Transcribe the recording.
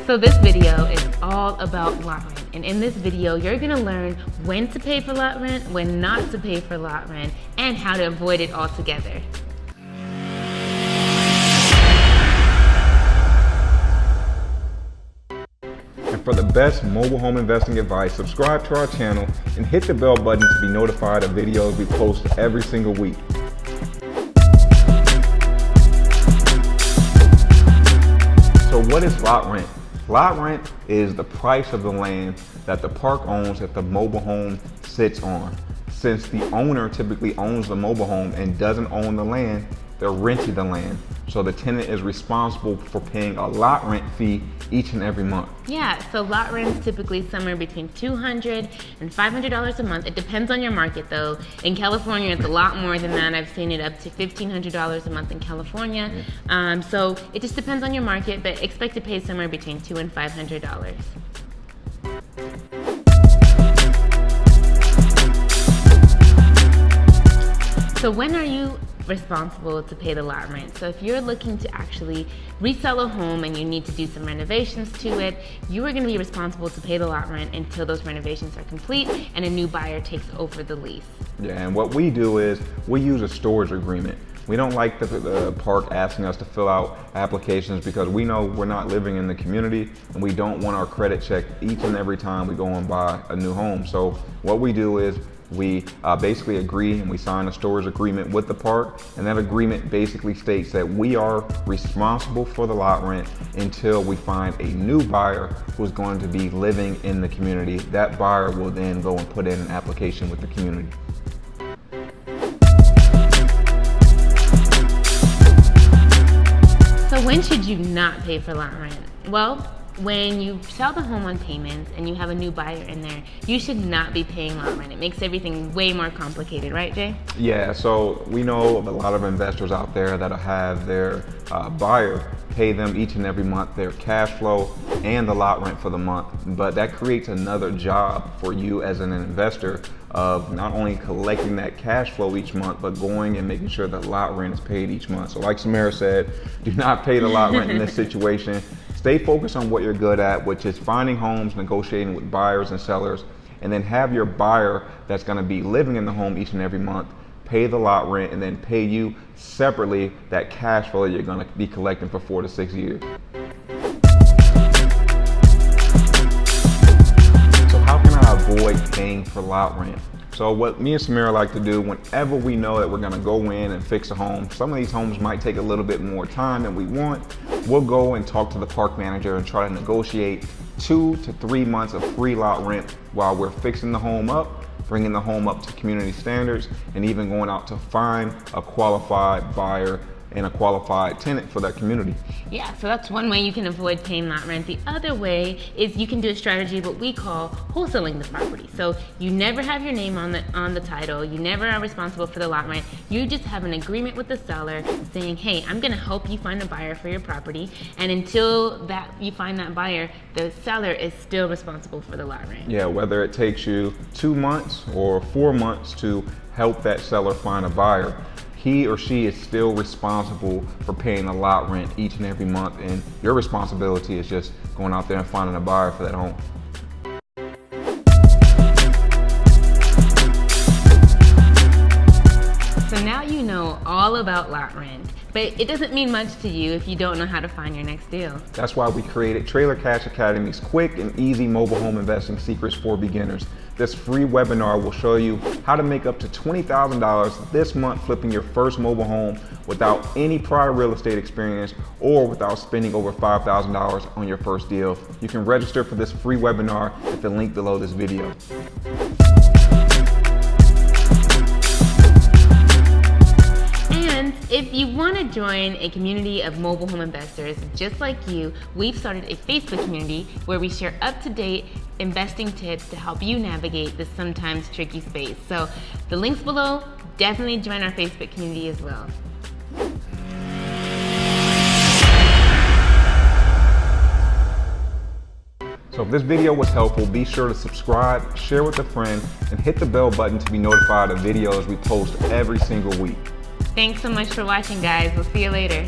So this video is all about lot rent, and in this video you're going to learn when to pay for lot rent, when not to pay for lot rent, and how to avoid it altogether. And for the best mobile home investing advice, subscribe to our channel and hit the bell button to be notified of videos we post every single week. So what is lot rent? Lot rent is the price of the land that the park owns that the mobile home sits on. Since the owner typically owns the mobile home and doesn't own the land, they're renting the land. So the tenant is responsible for paying a lot rent fee each and every month. Yeah, so lot rent's typically somewhere between $200 and $500 a month. It depends on your market though. In California, it's a lot more than that. I've seen it up to $1,500 a month in California. So it just depends on your market, but expect to pay somewhere between $200 and $500. So when are you responsible to pay the lot rent? So if you're looking to actually resell a home and you need to do some renovations to it, you are going to be responsible to pay the lot rent until those renovations are complete and a new buyer takes over the lease. Yeah, and what we do is we use a storage agreement. We don't like the park asking us to fill out applications because we know we're not living in the community and we don't want our credit checked each and every time we go and buy a new home. So what we do is we basically agree and we sign a storage agreement with the park, and that agreement basically states that we are responsible for the lot rent until we find a new buyer who's going to be living in the community. That buyer will then go and put in an application with the community. So when should you not pay for lot rent? Well, when you sell the home on payments and you have a new buyer in there, you should not be paying lot rent. It makes everything way more complicated, right, Jay? Yeah, so we know of a lot of investors out there that'll have their buyer pay them each and every month their cash flow and the lot rent for the month. But that creates another job for you as an investor of not only collecting that cash flow each month, but going and making sure that lot rent is paid each month. So like Samara said, do not pay the lot rent in this situation. Stay focused on what you're good at, which is finding homes, negotiating with buyers and sellers, and then have your buyer that's going to be living in the home each and every month pay the lot rent and then pay you separately that cash flow that you're going to be collecting for 4 to 6 years. So how can I avoid paying for lot rent? So what me and Samara like to do whenever we know that we're gonna go in and fix a home, some of these homes might take a little bit more time than we want, we'll go and talk to the park manager and try to negotiate 2 to 3 months of free lot rent while we're fixing the home up, bringing the home up to community standards, and even going out to find a qualified buyer and a qualified tenant for that community. Yeah, so that's one way you can avoid paying lot rent. The other way is you can do a strategy what we call wholesaling the property. So you never have your name on the title, you never are responsible for the lot rent. You just have an agreement with the seller saying, hey, I'm gonna help you find a buyer for your property, and until that you find that buyer, the seller is still responsible for the lot rent. Yeah, whether it takes you 2 months or 4 months to help that seller find a buyer, he or she is still responsible for paying the lot rent each and every month, and your responsibility is just going out there and finding a buyer for that home. So now you know all about lot rent, but it doesn't mean much to you if you don't know how to find your next deal. That's why we created Trailer Cash Academy's quick and easy mobile home investing secrets for beginners. This free webinar will show you how to make up to $20,000 this month flipping your first mobile home without any prior real estate experience or without spending over $5,000 on your first deal. You can register for this free webinar at the link below this video. And if you want to join a community of mobile home investors just like you, we've started a Facebook community where we share up-to-date investing tips to help you navigate this sometimes tricky space. So the links below, definitely join our Facebook community as well. So if this video was helpful, be sure to subscribe, share with a friend, and hit the bell button to be notified of videos we post every single week. Thanks so much for watching, guys. We'll see you later.